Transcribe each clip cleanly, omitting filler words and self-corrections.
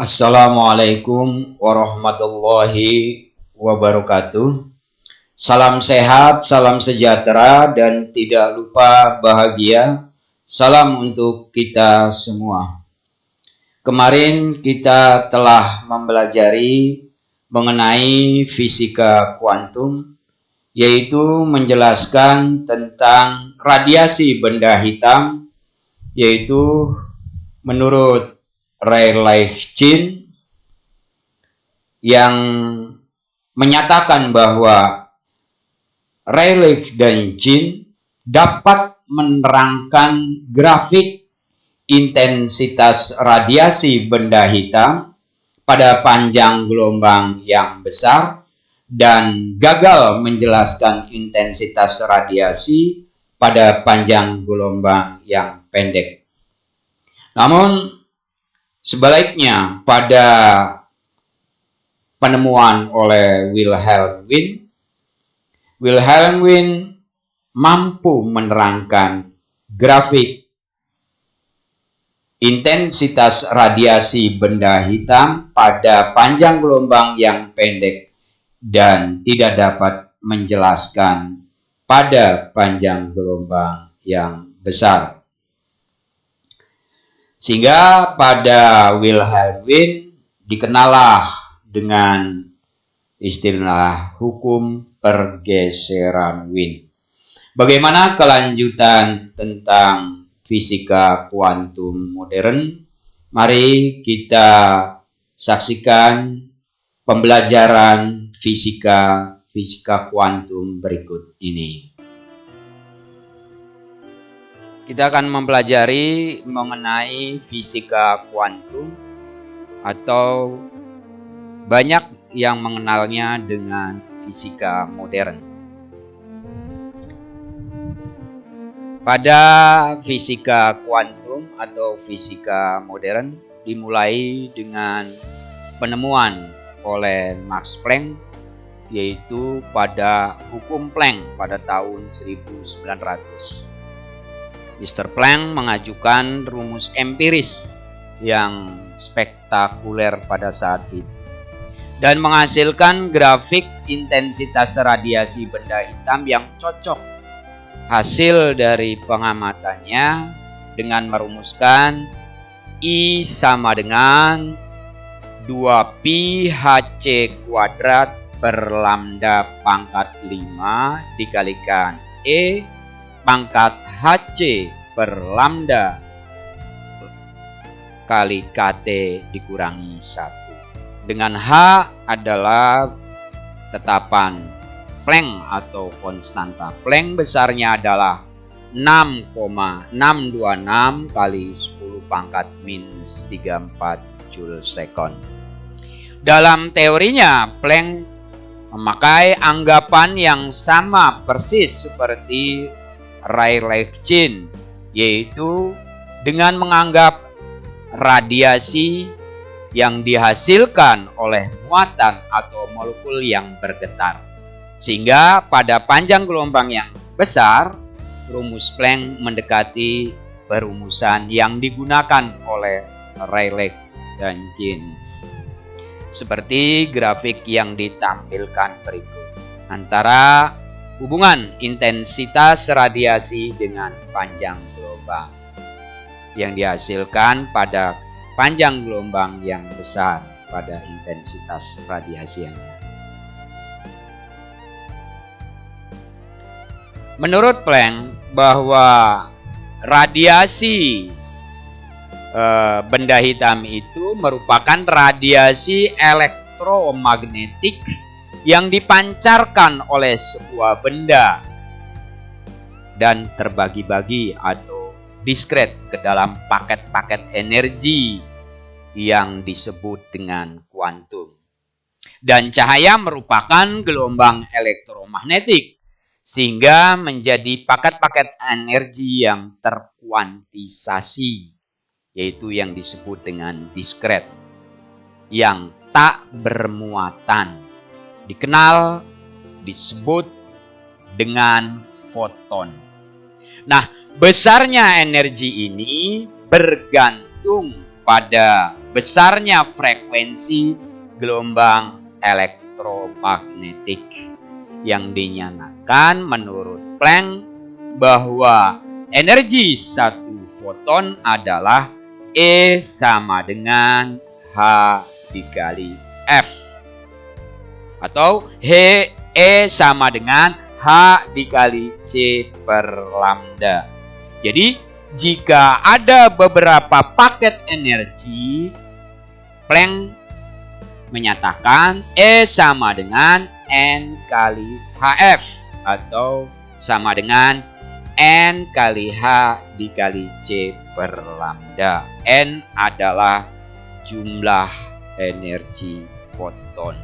Assalamualaikum warahmatullahi wabarakatuh. Salam sehat, salam sejahtera, dan tidak lupa bahagia. Salam untuk kita semua. Kemarin kita telah mempelajari mengenai fisika kuantum, yaitu menjelaskan tentang radiasi benda hitam, yaitu menurut Rayleigh-Jeans yang menyatakan bahwa Rayleigh dan Jeans dapat menerangkan grafik intensitas radiasi benda hitam pada panjang gelombang yang besar dan gagal menjelaskan intensitas radiasi pada panjang gelombang yang pendek. Namun sebaliknya, pada penemuan oleh Wilhelm Wien mampu menerangkan grafik intensitas radiasi benda hitam pada panjang gelombang yang pendek dan tidak dapat menjelaskan pada panjang gelombang yang besar. Sehingga pada Wilhelm Wien dikenalah dengan istilah hukum pergeseran Wien. Bagaimana kelanjutan tentang fisika kuantum modern? Mari kita saksikan pembelajaran fisika kuantum berikut ini. Kita akan mempelajari mengenai fisika kuantum, atau banyak yang mengenalnya dengan fisika modern. Pada fisika kuantum atau fisika modern dimulai dengan penemuan oleh Max Planck, yaitu pada hukum Planck pada tahun 1900. Mr. Planck mengajukan rumus empiris yang spektakuler pada saat itu dan menghasilkan grafik intensitas radiasi benda hitam yang cocok. Hasil dari pengamatannya dengan merumuskan I sama dengan 2pi Hc kuadrat per lambda pangkat 5 dikalikan E pangkat Hc per lambda kali Kt dikurangi 1. Dengan H adalah tetapan Planck atau konstanta Planck, besarnya adalah 6,626 kali 10 pangkat minus 34 Joule sekon. Dalam teorinya, Planck memakai anggapan yang sama persis seperti Rayleigh-Jeans, yaitu dengan menganggap radiasi yang dihasilkan oleh muatan atau molekul yang bergetar. Sehingga pada panjang gelombang yang besar, rumus Planck mendekati perumusan yang digunakan oleh Rayleigh dan Jeans. Seperti grafik yang ditampilkan berikut. Antara hubungan intensitas radiasi dengan panjang gelombang yang dihasilkan pada panjang gelombang yang besar pada intensitas radiasinya. Menurut Planck, bahwa radiasi benda hitam itu merupakan radiasi elektromagnetik yang dipancarkan oleh sebuah benda dan terbagi-bagi atau diskret ke dalam paket-paket energi yang disebut dengan kuantum. Dan cahaya merupakan gelombang elektromagnetik, sehingga menjadi paket-paket energi yang terkuantisasi, yaitu yang disebut dengan diskret, yang tak bermuatan, dikenal, disebut dengan foton. Nah, besarnya energi ini bergantung pada besarnya frekuensi gelombang elektromagnetik yang dinyatakan menurut Planck bahwa energi satu foton adalah E sama dengan H dikali F, atau E sama dengan H dikali C per lambda. Jadi jika ada beberapa paket energi, Planck menyatakan E sama dengan N kali HF, atau sama dengan N kali H dikali C per lambda. N adalah jumlah energi foton.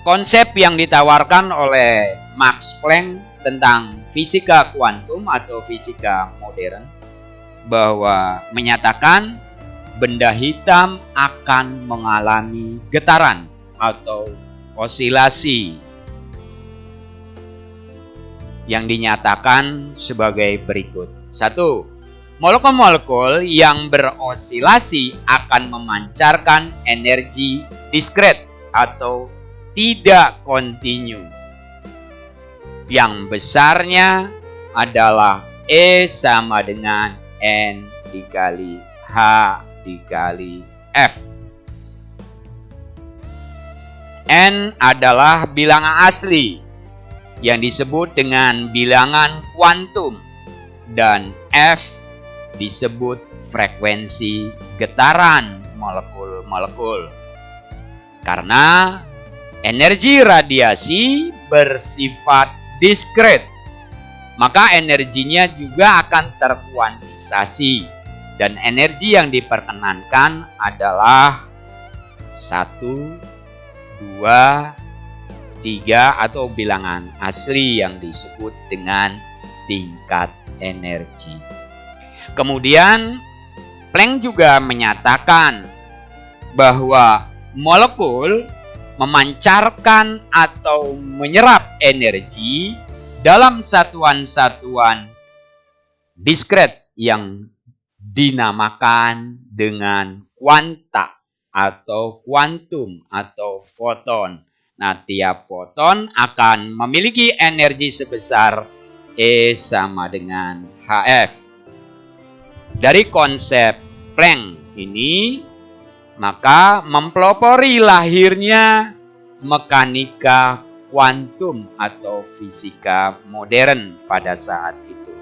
Konsep yang ditawarkan oleh Max Planck tentang fisika kuantum atau fisika modern bahwa menyatakan benda hitam akan mengalami getaran atau osilasi yang dinyatakan sebagai berikut. 1. Molekul-molekul yang berosilasi akan memancarkan energi diskret atau tidak kontinu, yang besarnya adalah E sama dengan N dikali H dikali F. N adalah bilangan asli yang disebut dengan bilangan kuantum, dan F disebut frekuensi getaran molekul-molekul. Karena energi radiasi bersifat diskret, maka energinya juga akan terkuantisasi, dan energi yang diperkenankan adalah 1, 2, 3 atau bilangan asli yang disebut dengan tingkat energi. Kemudian Planck juga menyatakan bahwa molekul memancarkan atau menyerap energi dalam satuan-satuan diskret yang dinamakan dengan kuanta atau kuantum atau foton. Nah, tiap foton akan memiliki energi sebesar E sama dengan HF. Dari konsep Planck ini, maka mempelopori lahirnya mekanika kuantum atau fisika modern pada saat itu.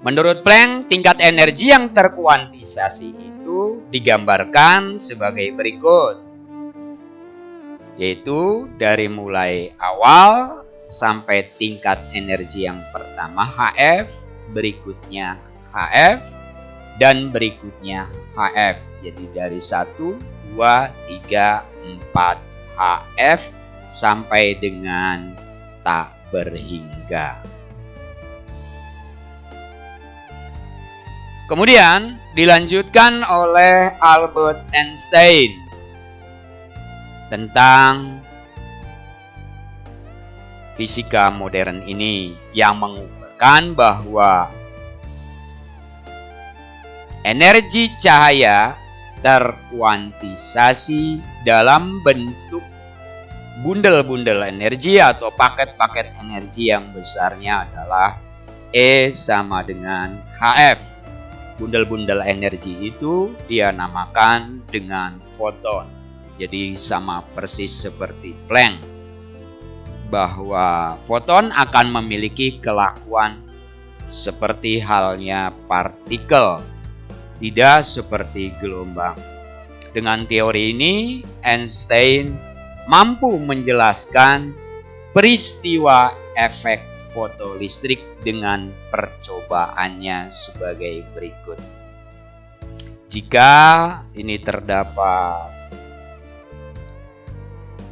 Menurut Planck, tingkat energi yang terkuantisasi itu digambarkan sebagai berikut, yaitu dari mulai awal sampai tingkat energi yang pertama HF, berikutnya HF, dan berikutnya HF. Jadi dari 1, 2, 3, 4 HF sampai dengan tak berhingga. Kemudian dilanjutkan oleh Albert Einstein tentang fisika modern ini yang mengungkapkan bahwa energi cahaya terkuantisasi dalam bentuk bundel-bundel energi atau paket-paket energi yang besarnya adalah E sama dengan HF. Bundel-bundel energi itu dia namakan dengan foton. Jadi sama persis seperti Planck, bahwa foton akan memiliki kelakuan seperti halnya partikel, tidak seperti gelombang. Dengan teori ini, Einstein mampu menjelaskan peristiwa efek fotolistrik dengan percobaannya sebagai berikut. Jika ini terdapat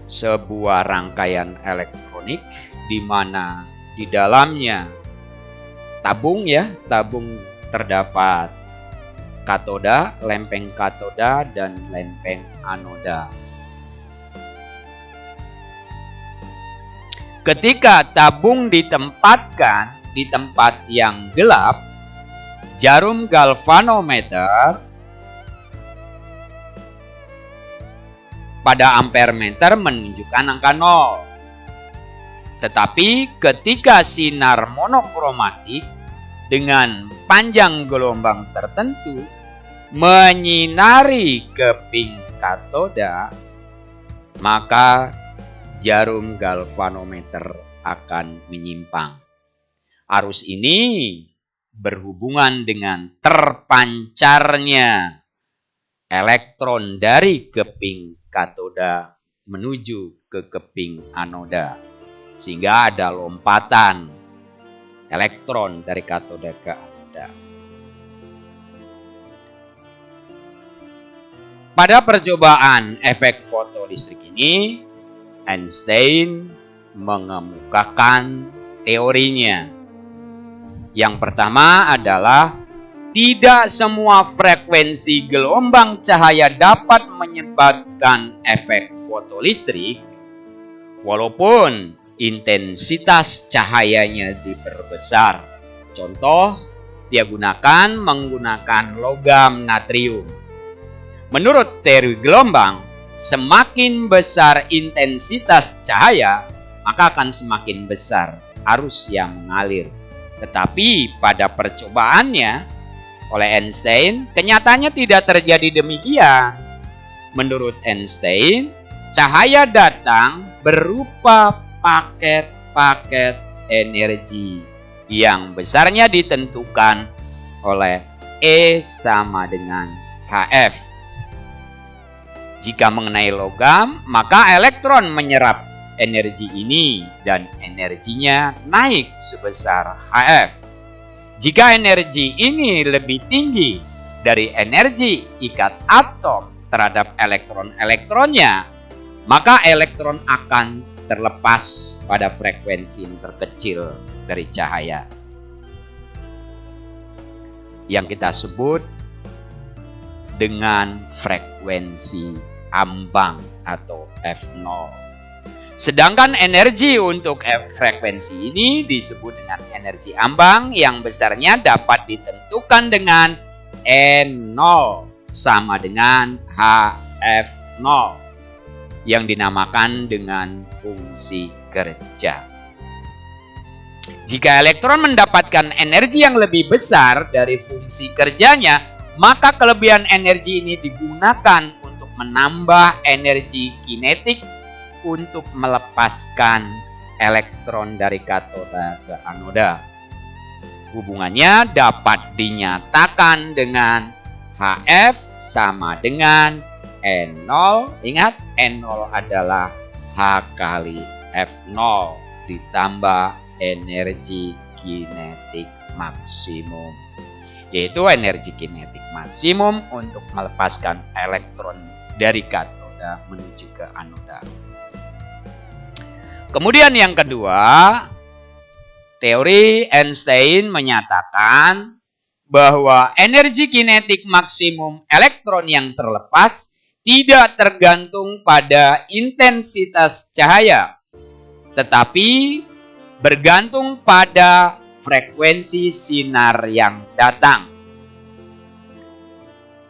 sebuah rangkaian elektronik di mana di dalamnya tabung terdapat katoda, lempeng katoda, dan lempeng anoda. ketika tabung ditempatkan di tempat yang gelap, jarum galvanometer pada ampermeter menunjukkan angka 0. Tetapi ketika sinar monokromatik dengan panjang gelombang tertentu menyinari keping katoda, maka jarum galvanometer akan menyimpang. Arus ini berhubungan dengan terpancarnya elektron dari keping katoda menuju ke keping anoda, sehingga ada lompatan elektron dari katoda ke anoda. Pada percobaan efek fotolistrik ini, Einstein mengemukakan teorinya. Yang pertama adalah tidak semua frekuensi gelombang cahaya dapat menyebabkan efek fotolistrik, walaupun intensitas cahayanya diperbesar. Contoh, dia menggunakan logam natrium. Menurut teori gelombang, semakin besar intensitas cahaya, maka akan semakin besar arus yang mengalir. Tetapi pada percobaannya oleh Einstein, kenyataannya tidak terjadi demikian. Menurut Einstein, cahaya datang berupa paket-paket energi yang besarnya ditentukan oleh E sama dengan HF. Jika mengenai logam, maka elektron menyerap energi ini dan energinya naik sebesar HF. Jika energi ini lebih tinggi dari energi ikat atom terhadap elektron-elektronnya, maka elektron akan terlepas pada frekuensi yang terkecil dari cahaya, yang kita sebut dengan frekuensi ambang atau F0. Sedangkan energi untuk frekuensi ini disebut dengan energi ambang yang besarnya dapat ditentukan dengan N0 sama dengan HF0 yang dinamakan dengan fungsi kerja. Jika elektron mendapatkan energi yang lebih besar dari fungsi kerjanya, maka kelebihan energi ini digunakan untuk menambah energi kinetik untuk melepaskan elektron dari katoda ke anoda. Hubungannya dapat dinyatakan dengan HF sama dengan N0. Ingat, N0 adalah H kali F0 ditambah energi kinetik maksimum, yaitu energi kinetik maksimum untuk melepaskan elektron dari katoda menuju ke anoda. Kemudian yang kedua, teori Einstein menyatakan bahwa energi kinetik maksimum elektron yang terlepas tidak tergantung pada intensitas cahaya, tetapi bergantung pada frekuensi sinar yang datang.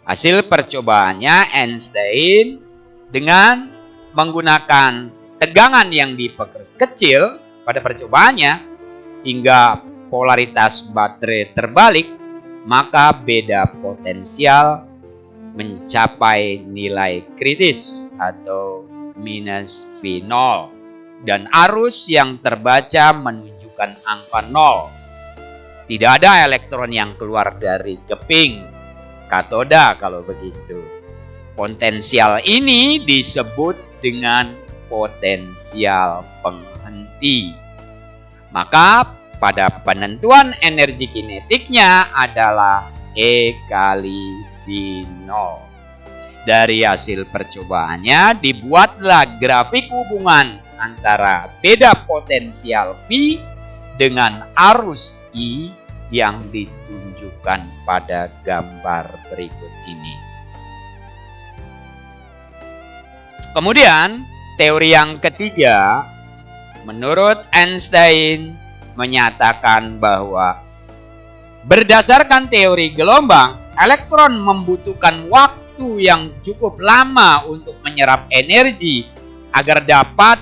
Hasil percobaannya, Einstein dengan menggunakan tegangan yang diperkecil pada percobaannya hingga polaritas baterai terbalik, maka beda potensial mencapai nilai kritis atau minus V0 dan arus yang terbaca menunjukkan angka 0. Tidak ada elektron yang keluar dari keping katoda kalau begitu. Potensial ini disebut dengan potensial penghenti. Maka pada penentuan energi kinetiknya adalah E kali V0. Dari hasil percobaannya dibuatlah grafik hubungan antara beda potensial V dengan arus I yang ditunjukkan pada gambar berikut ini. Kemudian teori yang ketiga menurut Einstein menyatakan bahwa berdasarkan teori gelombang, elektron membutuhkan waktu yang cukup lama untuk menyerap energi agar dapat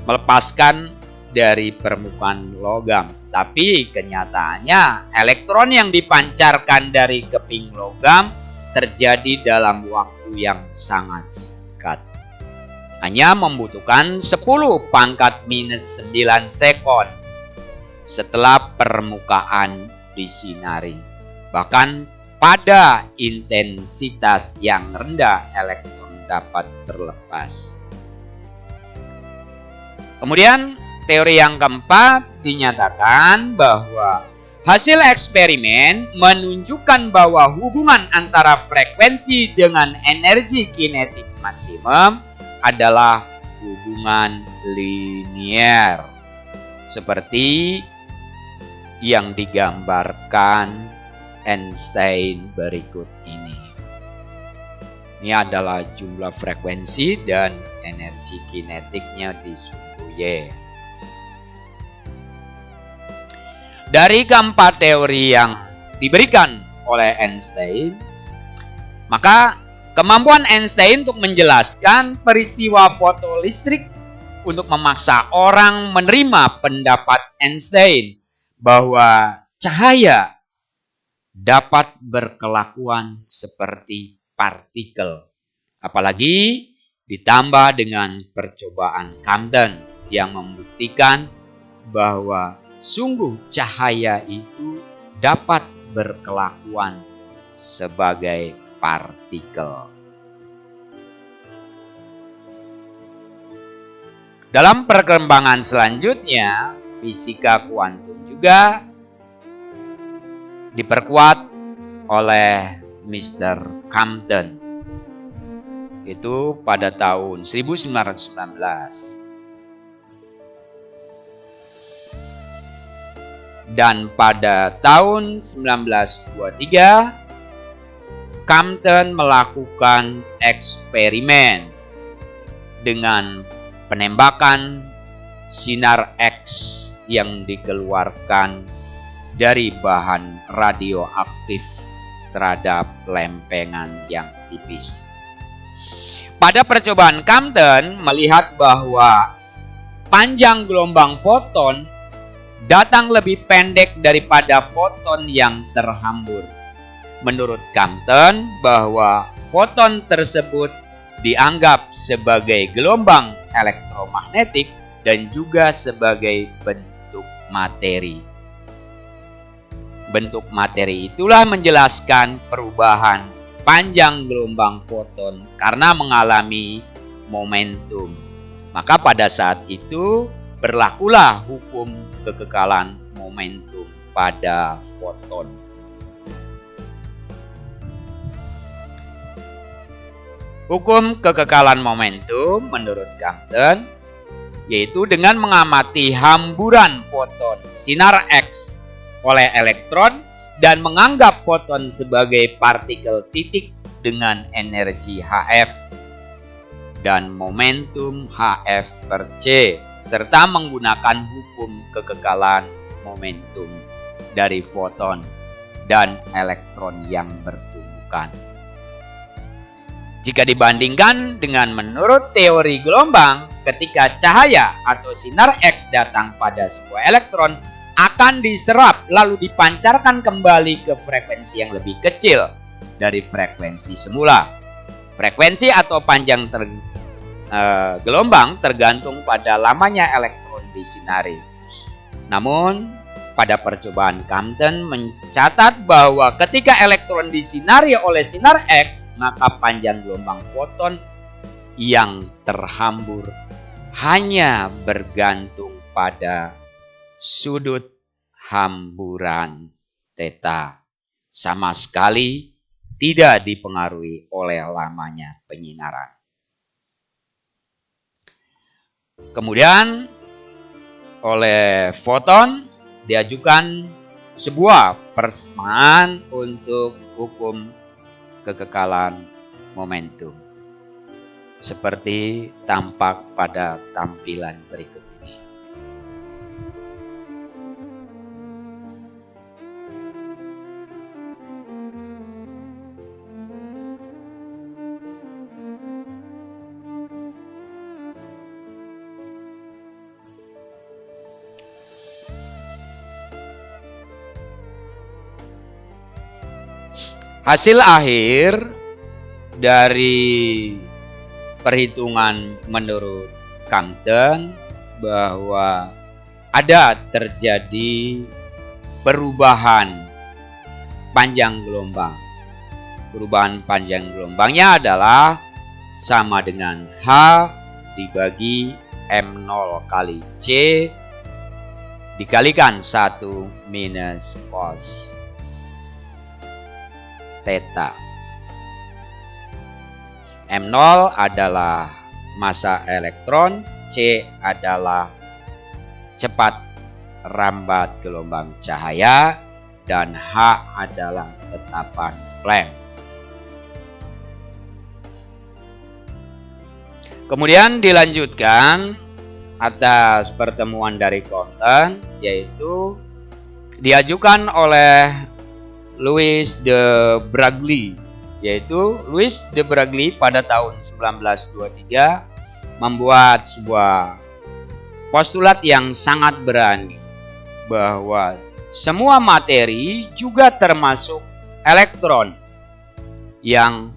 melepaskan dari permukaan logam. Tapi kenyataannya elektron yang dipancarkan dari keping logam terjadi dalam waktu yang sangat singkat. Hanya membutuhkan 10 pangkat minus 9 sekon setelah permukaan disinari. Bahkan pada intensitas yang rendah elektron dapat terlepas. Kemudian teori yang keempat dinyatakan bahwa hasil eksperimen menunjukkan bahwa hubungan antara frekuensi dengan energi kinetik maksimum adalah hubungan linier seperti yang digambarkan Einstein berikut ini. Ini adalah jumlah frekuensi dan energi kinetiknya di sumbu Y. Dari keempat teori yang diberikan oleh Einstein, maka kemampuan Einstein untuk menjelaskan peristiwa fotolistrik untuk memaksa orang menerima pendapat Einstein bahwa cahaya dapat berkelakuan seperti partikel. Apalagi ditambah dengan percobaan Compton yang membuktikan bahwa sungguh cahaya itu dapat berkelakuan sebagai partikel. Dalam perkembangan selanjutnya, fisika kuantum juga diperkuat oleh Mr. Compton. Itu pada tahun 1919. Dan pada tahun 1923, Compton melakukan eksperimen dengan penembakan sinar X yang dikeluarkan dari bahan radioaktif terhadap lempengan yang tipis. Pada percobaan Compton melihat bahwa panjang gelombang foton datang lebih pendek daripada foton yang terhambur. Menurut Compton bahwa foton tersebut dianggap sebagai gelombang elektromagnetik dan juga sebagai bentuk materi. Bentuk materi itulah menjelaskan perubahan panjang gelombang foton karena mengalami momentum. Maka pada saat itu berlakulah hukum kekekalan momentum pada foton. Hukum kekekalan momentum menurut Compton yaitu dengan mengamati hamburan foton sinar X oleh elektron dan menganggap foton sebagai partikel titik dengan energi Hf dan momentum Hf per C serta menggunakan hukum kekekalan momentum dari foton dan elektron yang bertumbukan. Jika dibandingkan dengan menurut teori gelombang, ketika cahaya atau sinar X datang pada sebuah elektron akan diserap lalu dipancarkan kembali ke frekuensi yang lebih kecil dari frekuensi semula. Frekuensi atau panjang gelombang tergantung pada lamanya elektron disinari. Namun, pada percobaan Compton mencatat bahwa ketika elektron disinari oleh sinar X, maka panjang gelombang foton yang terhambur hanya bergantung pada sudut hamburan theta, sama sekali tidak dipengaruhi oleh lamanya penyinaran. Kemudian oleh foton diajukan sebuah persamaan untuk hukum kekekalan momentum. seperti tampak pada tampilan berikut ini. Hasil akhir dari perhitungan menurut Compton bahwa ada terjadi perubahan panjang gelombang. Perubahan panjang gelombangnya adalah sama dengan H dibagi M0 kali C dikalikan 1 minus cos theta. M0 adalah massa elektron, C adalah cepat rambat gelombang cahaya, dan H adalah tetapan Planck. Kemudian dilanjutkan atas pertemuan dari Compton, yaitu diajukan oleh Louis de Broglie, yaitu Louis de Broglie pada tahun 1923 membuat sebuah postulat yang sangat berani bahwa semua materi juga termasuk elektron yang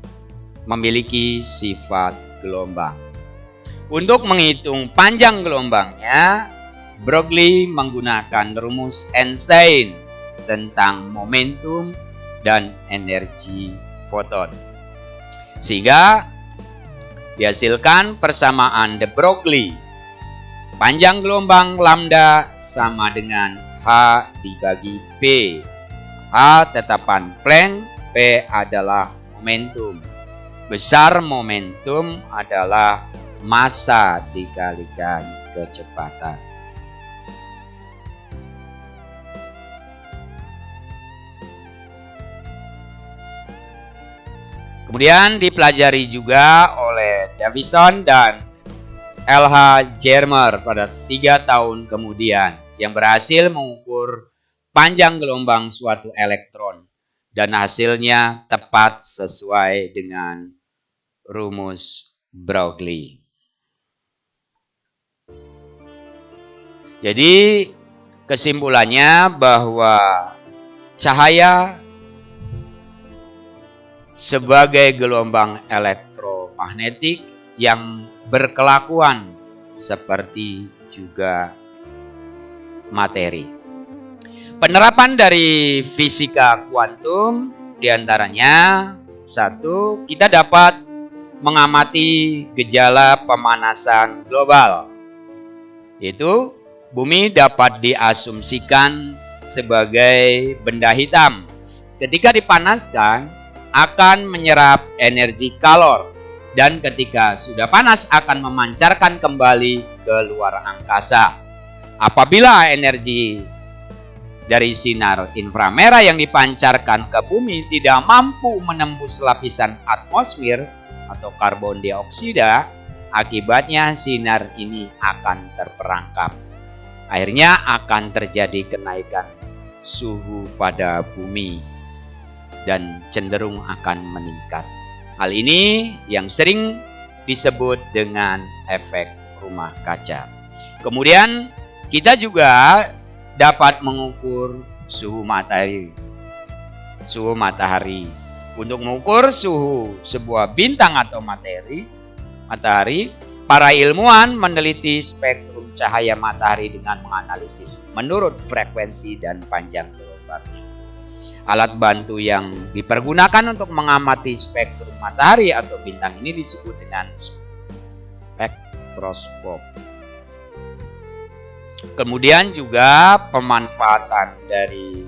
memiliki sifat gelombang. Untuk menghitung panjang gelombangnya, Broglie menggunakan rumus Einstein tentang momentum dan energi foton, sehingga dihasilkan persamaan de Broglie. Panjang gelombang lambda sama dengan H dibagi P. H tetapan Planck, P adalah momentum. Besar momentum adalah massa dikalikan kecepatan. Kemudian dipelajari juga oleh Davison dan L.H. Germer pada 3 tahun kemudian, yang berhasil mengukur panjang gelombang suatu elektron, dan hasilnya tepat sesuai dengan rumus Broglie. Jadi kesimpulannya bahwa cahaya sebagai gelombang elektromagnetik yang berkelakuan seperti juga materi. Penerapan dari fisika kuantum diantaranya, 1, kita dapat mengamati gejala pemanasan global, yaitu bumi dapat diasumsikan sebagai benda hitam. Ketika dipanaskan akan menyerap energi kalor, dan ketika sudah panas akan memancarkan kembali ke luar angkasa. Apabila energi dari sinar inframerah yang dipancarkan ke bumi tidak mampu menembus lapisan atmosfer atau karbon dioksida, akibatnya sinar ini akan terperangkap. Akhirnya akan terjadi kenaikan suhu pada bumi dan cenderung akan meningkat. Hal ini yang sering disebut dengan efek rumah kaca. Kemudian kita juga dapat mengukur suhu matahari. Untuk mengukur suhu sebuah bintang atau matahari, para ilmuwan meneliti spektrum cahaya matahari dengan menganalisis menurut frekuensi dan panjang gelombangnya. Alat bantu yang dipergunakan untuk mengamati spektrum matahari atau bintang ini disebut dengan spektroskop. Kemudian juga pemanfaatan dari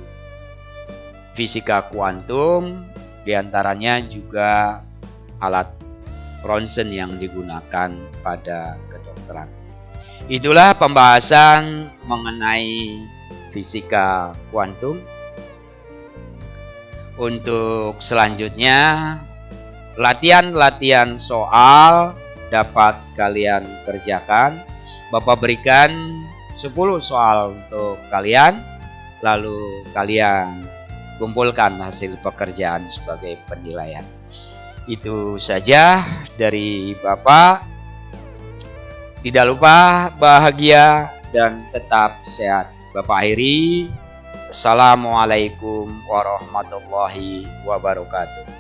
fisika kuantum, diantaranya juga alat ronsen yang digunakan pada kedokteran. Itulah pembahasan mengenai fisika kuantum. Untuk selanjutnya, latihan-latihan soal dapat kalian kerjakan. Bapak berikan 10 soal untuk kalian, lalu kalian kumpulkan hasil pekerjaan sebagai penilaian. Itu saja dari Bapak. Tidak lupa bahagia dan tetap sehat. Bapak akhiri. Assalamualaikum warahmatullahi wabarakatuh.